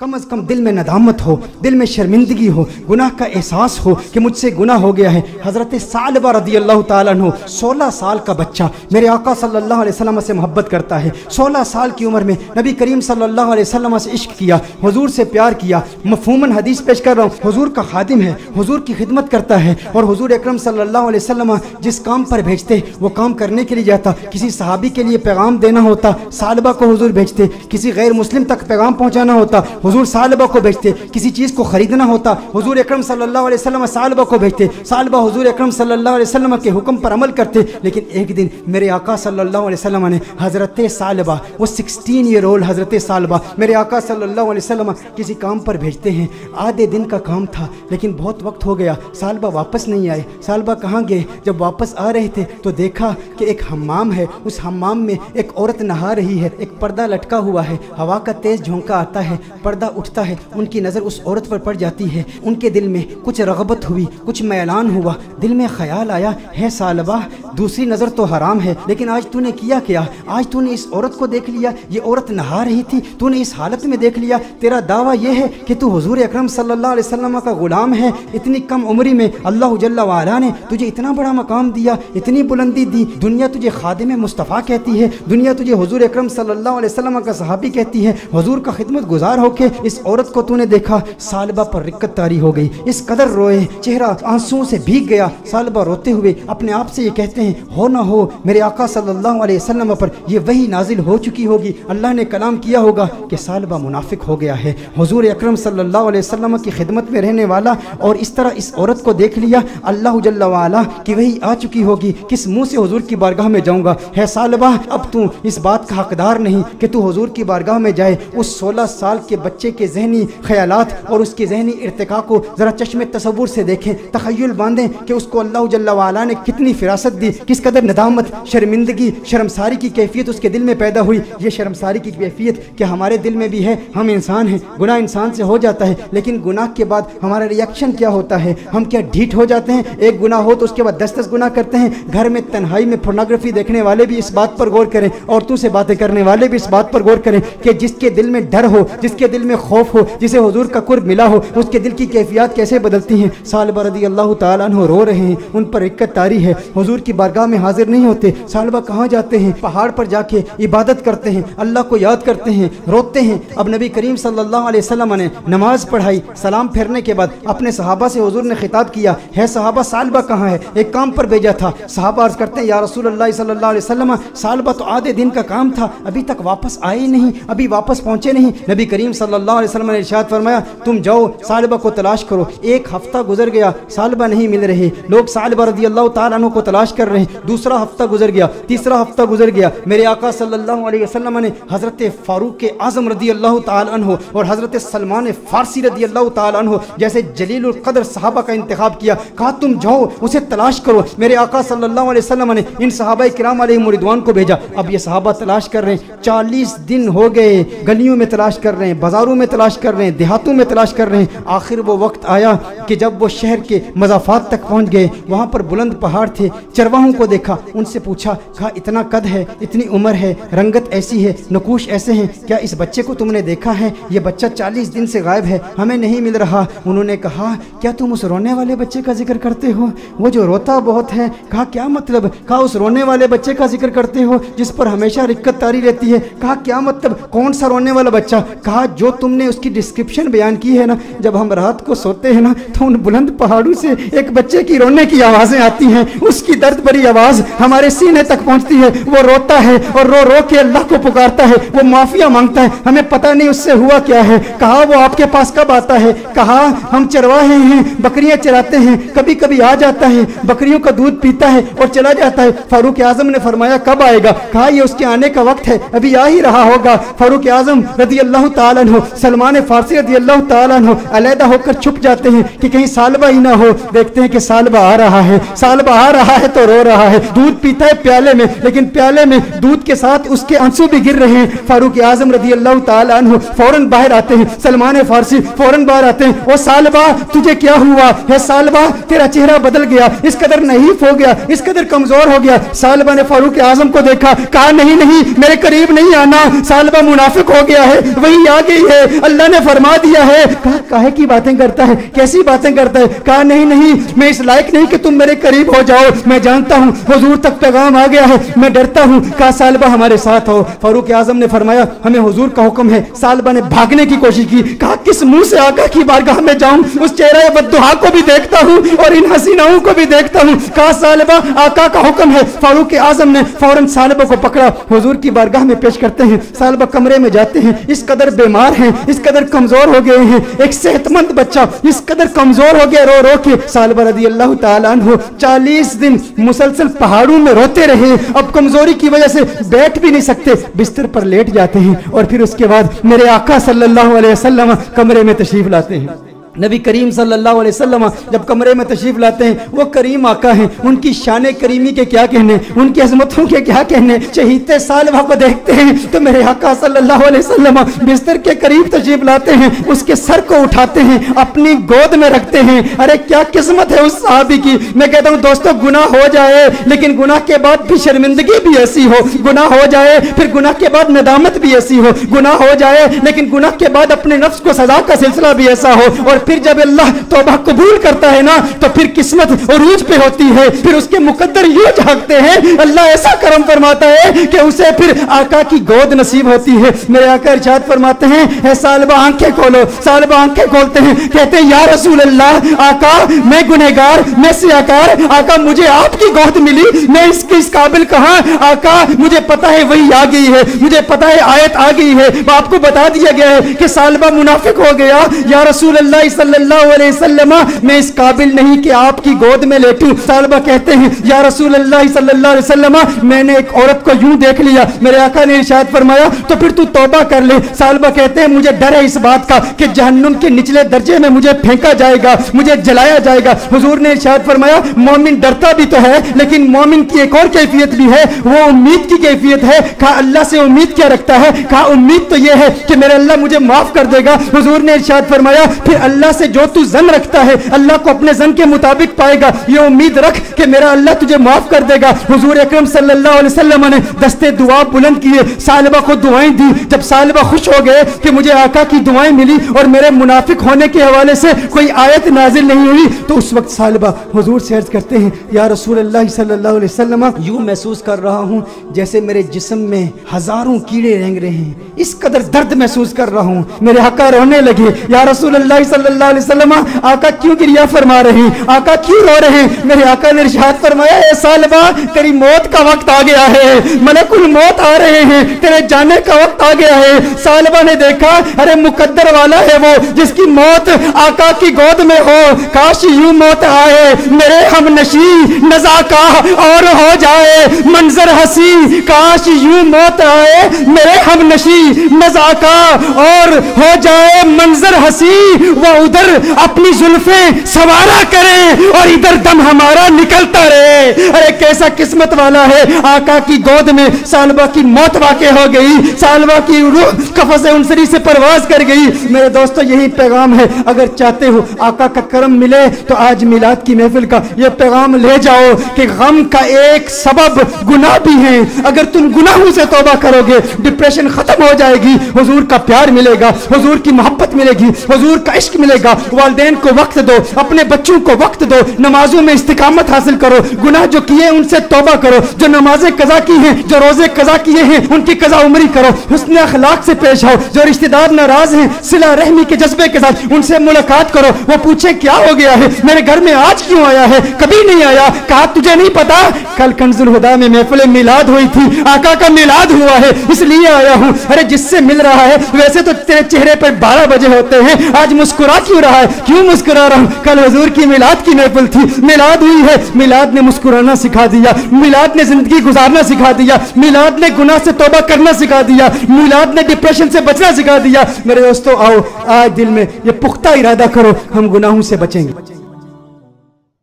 کم از کم دل میں ندامت ہو، دل میں شرمندگی ہو، گناہ کا احساس ہو کہ مجھ سے گناہ ہو گیا ہے۔ حضرت ثعلبہ رضی اللہ تعالیٰ عنہ 16 سال کا بچہ میرے آقا صلی اللہ علیہ وسلم سے محبت کرتا ہے۔ 16 سال کی عمر میں نبی کریم صلی اللہ علیہ وسلم سے عشق کیا، حضور سے پیار کیا۔ مفہوماً حدیث پیش کر رہا ہوں، حضور کا خادم ہے، حضور کی خدمت کرتا ہے، اور حضور اکرم صلی اللہ علیہ وسلم جس کام پر بھیجتے وہ کام کرنے کے لیے جاتا۔ کسی صحابی کے لیے پیغام دینا ہوتا، ثعلبہ کو حضور بھیجتے۔ کسی غیر مسلم تک پیغام پہنچانا ہوتا، حضور ثعلبہ کو بھیجتے۔ کسی چیز کو خریدنا ہوتا، حضور اکرم صلی اللہ علیہ وسلم ثعلبہ کو بھیجتے۔ ثعلبہ حضور اکرم صلی اللہ علیہ وسلم کے حکم پر عمل کرتے۔ لیکن ایک دن میرے آقا صلی اللہ علیہ وسلم نے حضرت ثعلبہ، وہ 16 ایئر اولڈ حضرت ثعلبہ میرے آقا صلی اللہ علیہ وسلم کسی کام پر بھیجتے ہیں۔ آدھے دن کا کام تھا لیکن بہت وقت ہو گیا، ثعلبہ واپس نہیں آئے۔ ثعلبہ کہاں گئے؟ جب واپس آ رہے تھے تو دیکھا کہ ایک حمام ہے، اس حمام میں ایک عورت نہا رہی ہے، ایک پردہ لٹکا ہوا ہے، ہوا کا تیز جھونکا آتا ہے، پردہ اٹھتا ہے، ان کی نظر اس عورت پر پڑ جاتی ہے۔ ان کے دل میں کچھ رغبت ہوئی، کچھ میلان ہوا، دل میں خیال آیا، ہے ثعلبہ دوسری نظر تو حرام ہے، لیکن آج تو نے کیا کیا؟ آج تو نے اس عورت کو دیکھ لیا، یہ عورت نہا رہی تھی، تو نے اس حالت میں دیکھ لیا، تیرا دعویٰ یہ ہے کہ تو حضور اکرم صلی اللہ علیہ وسلم کا غلام ہے۔ اتنی کم عمری میں اللہ جل وعلا نے تجھے اتنا بڑا مقام دیا، اتنی بلندی دی، دنیا تجھے خادم مصطفیٰ کہتی ہے، دنیا تجھے حضور اکرم صلی اللہ علیہ وسلم کا صحابی کہتی ہے، حضور کا خدمت گزار ہو کے اس عورت کو تو نے دیکھا۔ ثعلبہ پر رقت طاری ہو گئی، اس قدر روئے، چہرہ آنسوؤں سے بھیگ گیا۔ ثعلبہ روتے ہوئے اپنے آپ سے یہ کہتے ہیں، ہو نہ ہو میرے آقا صلی اللہ علیہ وسلم پر یہ وحی نازل ہو چکی ہوگی، اللہ نے کلام کیا ہوگا کہ ثعلبہ منافق ہو گیا ہے، حضور اکرم صلی اللہ علیہ وسلم کی خدمت میں رہنے والا، اور اس طرح اس عورت کو دیکھ لیا، اللہ جل وعلا کی وحی آ چکی ہوگی، کس منہ سے حضور کی بارگاہ میں جاؤں گا؟ ہے ثعلبہ اب تو اس بات کا حقدار نہیں کہ تو حضور کی بارگاہ میں جائے۔ اس 16 سال کے بچے کے ذہنی خیالات اور اس کے ذہنی ارتقاء کو ذرا چشم تصور سے دیکھیں، تخیل باندھیں کہ اس کو اللہ جل وعلا نے کتنی فراست دی، کس قدر ندامت، شرمندگی، شرمساری کی کیفیت اس کے دل میں پیدا ہوئی۔ یہ شرمساری کی کیفیت کہ ہمارے دل میں بھی ہے، ہم انسان ہیں، گناہ انسان سے ہو جاتا ہے، لیکن گناہ کے بعد ہمارا ری ایکشن کیا ہوتا ہے؟ ہم کیا ڈھیٹ ہو جاتے ہیں؟ ایک گناہ ہو تو اس کے بعد 10 گناہ کرتے ہیں۔ گھر میں تنہائی میں پورنوگرافی دیکھنے والے بھی اس بات پر غور کریں، عورتوں سے باتیں کرنے والے بھی اس بات پر غور کریں کہ جس کے دل میں ڈر ہو، جس کے دل میں خوف ہو، جسے حضور کا قرب ملا ہو، اس کے دل کی کیفیات کیسے بدلتی ہیں۔ ثعلبہ رضی اللہ تعالیٰ عنہ رو رہے ہیں، ان پر رقت طاری ہے، حضور کی بارگاہ میں حاضر نہیں ہوتے۔ ثعلبہ کہاں جاتے ہیں؟ پہاڑ پر جا کے عبادت کرتے ہیں، اللہ کو یاد کرتے ہیں، روتے ہیں۔ اب نبی کریم صلی اللہ علیہ وسلم نے نماز پڑھائی، سلام پھیرنے کے بعد اپنے صحابہ سے حضور نے خطاب کیا، ہے صحابہ ثعلبہ کہاں ہے؟ ایک کام پر بھیجا تھا۔ صحابہ عرض کرتے ہیں، یا رسول اللہ صلی اللہ علیہ وسلم ثعلبہ تو آدھے دن کا کام تھا، ابھی تک واپس آئے نہیں، ابھی واپس پہنچے نہیں۔ نبی کریم صلی اللہ علیہ وسلم نے ارشاد فرمایا، تم جاؤ ثعلبہ کو تلاش کرو۔ ایک ہفتہ گزر گیا، ثعلبہ نہیں مل رہے، لوگ ثعلبہ رضی اللہ تعالیٰ عنہ کو تلاش کر رہے ہیں۔ دوسرا ہفتہ گزر گیا، تیسرا ہفتہ گزر گیا، میرے آقا صلی اللہ علیہ وسلم نے حضرت فاروق اعظم رضی اللہ تعالیٰ عنہ اور حضرت سلمان فارسی رضی اللہ تعالیٰ عنہ جیسے جلیل القدر صحابہ کا انتخاب کیا، کہا تم جاؤ اسے تلاش کرو۔ میرے آقا صلی اللہ علیہ وسلم نے ان صحابہ کرام علیہم رضوان کو بھیجا۔ اب یہ صحابہ تلاش کر رہے ہیں، 40 دن ہو گئے، گلیوں میں تلاش کر رہے ہیں، بازاروں میں تلاش کر رہے ہیں، دیہاتوں میں تلاش کر رہے ہیں۔ آخر وہ وقت آیا کہ جب وہ شہر کے مضافات تک پہنچ گئے، وہاں پر بلند پہاڑ تھے، چرواہوں کو دیکھا، ان سے پوچھا، کہا اتنا قد ہے، اتنی عمر ہے، رنگت ایسی ہے، نقوش ایسے ہیں، کیا اس بچے کو تم نے دیکھا ہے؟ یہ بچہ 40 دن سے غائب ہے، ہمیں نہیں مل رہا۔ انہوں نے کہا، کیا تم اس رونے والے بچے کا ذکر کرتے ہو؟ وہ جو روتا بہت ہے۔ کہا کیا مطلب؟ کہا اس رونے والے بچے کا ذکر کرتے ہو جس پر ہمیشہ رقت طاری رہتی ہے۔ کہا کیا مطلب؟ کون سا رونے والا بچہ؟ کہا جو تم نے اس کی ڈسکرپشن بیان کی ہے نا، جب ہم رات کو سوتے ہیں نا تو ان بلند پہاڑوں سے ایک بچے کی رونے کی آوازیں آتی ہیں، اس کی درد بھری آواز ہمارے سینے تک پہنچتی ہے، وہ روتا ہے اور رو رو کے اللہ کو پکارتا ہے، وہ معافیا مانگتا ہے، ہمیں پتہ نہیں اس سے ہوا کیا ہے۔ کہا وہ آپ کے پاس کب آتا ہے؟ کہا ہم چرواہے ہیں، بکریاں چراتے ہیں، کبھی کبھی آ جاتا ہے، بکریوں کا دودھ پیتا ہے اور چلا جاتا ہے۔ فاروق اعظم نے فرمایا کب آئے گا؟ کہا یہ اس کے آنے کا وقت ہے، ابھی آ ہی رہا ہوگا۔ فاروق اعظم رضی اللہ تعالیٰ عنہ، سلمان فارسی رضی اللہ تعالیٰ عنہ علیحدہ ہو کر چھپ جاتے ہیں کہ کہیں ثعلبہ ہی نہ ہو۔ دیکھتے ہیں کہ ثعلبہ آ رہا ہے، ثعلبہ آ رہا ہے تو रो रहा है, दूध पीता है प्याले में, लेकिन प्याले में दूध के साथ उसके आंसू भी गिर रहे हैं। फारूक आजम रज़ी अल्लाह ताला अन्हु फौरन बाहर आते हैं, सलमान फारसी फौरन बाहर आते हैं। ओ सालबा तुझे क्या हुआ है? सालबा तेरा चेहरा बदल गया, इस कदर नहीफ हो गया, इस कदर कमजोर हो गया। सालबा ने फारूक आजम को देखा, कहा नहीं नहीं मेरे करीब नहीं आना, सालबा मुनाफिक हो गया है, वही आ गई है, अल्लाह ने फरमा दिया है। कहा काहे की बातें करता है, कैसी बातें करता है? कहा नहीं नहीं मैं इस लायक नहीं कि तुम मेरे करीब हो जाओ, मैं जानता हूँ हुजूर तक पैगाम आ गया है, मैं डरता हूँ। कहा सालबा हमारे साथ हो। फारूक आजम ने फरमाया हमें हुजूर का हुक्म है। सालबा ने भागने की कोशिश की, कहा किस मुंह से आका की बारगाह में जाऊं, उस चेहरे बद्दुहा को भी देखता हूं और इन हसीनाओं को भी देखता हूं। कहा सालबा आका का हुक्म है। फारूक आजम ने फौरन सालबा को पकड़ा, हुजूर की बारगाह में पेश करते हैं। सालबा कमरे में जाते हैं, इस कदर बीमार हैं, इस कदर कमजोर हो गए हैं, एक सेहतमंद बच्चा इस कदर कमजोर हो गया रो रो के। सालबा रज़ी अल्लाह ताला अन्हु 40 दिन मुसलसल पहाड़ों में रोते रहे, अब कमजोरी की वजह से बैठ भी नहीं सकते, बिस्तर पर लेट जाते हैं और फिर उसके बाद मेरे आका सल्लल्लाहु अलैहि वसल्लम कमरे में तशरीफ लाते हैं। नबी करीम सल्लल्लाहु अलैहि वसल्लम जब कमरे में तशरीफ लाते हैं, वो करीम आका हैं, उनकी शान करीमी के क्या कहने, उनकी अजमतों के क्या कहने। शहीद सालबा को देखते हैं तो मेरे आका सल्लल्लाहु अलैहि वसल्लम बिस्तर के करीब तशरीफ लाते हैं, उसके सर को उठाते हैं, अपनी गोद में रखते हैं। अरे क्या किस्मत है उस सहाबी की। मैं कहता हूँ दोस्तों गुनाह हो जाए, लेकिन गुनाह के बाद भी शर्मिंदगी भी ऐसी हो, गुनाह हो जाए फिर गुनाह के बाद नदामत भी ऐसी हो, गुनाह हो जाए लेकिन गुनाह के बाद अपने नफ्स को सजा का सिलसिला भी ऐसा हो, और फिर जब अल्लाह तौबा कबूल करता है ना तो फिर किस्मत उरूज पे होती है, फिर उसके मुकद्दर यूं झांकते हैं, अल्लाह ऐसा करम फरमाता है कि उसे फिर आका की गोद नसीब होती है। मेरे आका इरशाद फरमाते हैं सालबा आंखें खोलो। सालबा आंखें खोलते हैं, कहते हैं या रसूल अल्लाह, आका मैं गुनहगार, मैं सियाकार, आका मुझे आपकी गोद मिली, मैं इसके इस काबिल कहां, आका मुझे पता है वही आ गई है, मुझे पता है आयत आ गई है, आपको बता दिया गया है कि सालबा मुनाफिक हो गया। या रसूल अल्लाह सल्लल्लाहु अलैहि वसल्लम मैं इस काबिल नहीं कि आपकी गोद में लेटूं। सालबा कहते हैं या रसूल अल्लाह सल्लल्लाहु अलैहि वसल्लम मैंने एक औरत को यूं देख लिया, मेरे आका ने इरशाद फरमाया तो फिर तू तौबा कर ले। सालबा कहते हैं मुझे डर है इस बात का कि जहन्नुम के निचले दर्जे में मुझे फेंका जाएगा, मुझे जलाया जाएगा। हुजूर ने इरशाद फरमाया मोमिन डरता भी तो है, लेकिन मोमिन की एक और कैफियत भी है, वो उम्मीद की कैफियत है। कहा अल्लाह से उम्मीद क्या रखता है? कहा उम्मीद तो ये है कि मेरे अल्लाह मुझे माफ कर देगा। हुजूर ने इरशाद फरमाया फिर अल्लाह से जो तू जन रखता है अल्लाह को अपने जन के मुताबिक पाएगा, ये उम्मीद रख कि मेरा अल्लाह तुझे माफ कर देगा। हुजूर अकरम सल्लल्लाहु अलैहि वसल्लम ने दस्ते दुआ बुलंद किए, सालबा को दुआएं दी। जब सालबा खुश हो गए कि मुझे आका की दुआएं मिली और मेरे मुनाफिक होने के हवाले से कोई आयत नाजिल नहीं हुई, तो उस वक्त सालबा हुजूर से अर्ज करते हैं या रसूल अल्लाह सल्लल्लाहु अलैहि वसल्लम यूं महसूस कर रहा हूं जैसे मेरे जिस्म में हजारों कीड़े रेंग रहे हैं, इस कदर दर्द महसूस कर रहा हूं। मेरे आका रोने लगे, या रसूल अल्लाह सल्लल्लाहु अलैहि वसल्लम आका क्यों गिरिया फरमा रहे हैं, आका क्यों रो रहे हैं? मेरे आका ने इरशाद फरमाया ए सालबा तेरी मौत का वक्त आ गया है, मलकुल मौत आ रहे हैं, तेरे जाने का वक्त आ गया है। सालबा ने देखा अरे मुकद्दर वाला है वो जिसकी मौत आका की गोद में हो, काश यूं मौत आए मेरे हम नशी नजाका और हो जाए मंजर हसी, काश यूं मौत आए मेरे हम नशी नजाका और हो जाए मंजर हसी, वो उधर अपनी जुल्फे सवारा करे और इधर दम हमारा निकलता रहे। अरे कैसा किस्मत वाला है, आका की गोद में सालबा की मौत वाक़ हो गई, सालबा की रूह कफ़स उनसरी से परवाज कर गई। मेरे दोस्तों यही पैगाम है, अगर चाहते हो आका का करम मिले तो आज मिलाद की महफिल का ये पैगाम ले जाओ कि गम का एक सबब गुनाह भी है, अगर तुम गुनाहों से तौबा करोगे डिप्रेशन खत्म हो जाएगी, हुजूर का प्यार मिलेगा, हुजूर की मोहब्बत मिलेगी, हुजूर का इश्क मिलेगा। वालिदैन को वक्त दो, अपने बच्चों को वक्त दो, नमाजों में इस्तिकामत हासिल करो, गुनाह जो किए उनसे तौबा करो, जो नमाजें कज़ा की हैं, जो रोजे कज़ा किए हैं उनकी कज़ा उमरी करो, हुस्न अखलाक से पेश आओ, जो रिश्तेदार नाराज हैं सिला रहमी के जज्बे के साथ उनसे मुलाकात करो, वो पूछे क्या हो गया है, मेरे घर में आज क्यों आया है, कभी नहीं आया। कहा तुझे नहीं पता कल कंजुल हुदा में महफिल मिलाद हुई थी, आका का मिलाद हुआ है इसलिए आया हूँ। अरे जिससे मिल रहा है वैसे तो तेरे चेहरे पर 12 बजे होते हैं, आज मुस्कुरा क्यों रहा है, क्यों मुस्कुरा रहा हूँ? कल हुजूर की मिलाद की महफिल थी, मिलाद हुई है, मिलाद ने मुस्कुराना सिखा दिया, मिलाद ने जिंदगी गुजारना सिखा दिया, मिलाद ने गुनाह से तौबा करना सिखा दिया, मिलाद ने डिप्रेशन से बचना सिखा दिया। मेरे दोस्तों आओ आज दिल में ये पुख्ता इरादा करो, हम गुनाहों से बचेंगे।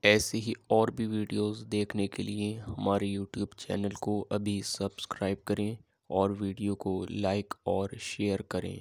ایسے ہی اور بھی ویڈیوز دیکھنے کے لیے ہمارے یوٹیوب چینل کو ابھی سبسکرائب کریں اور ویڈیو کو لائک اور شیئر کریں۔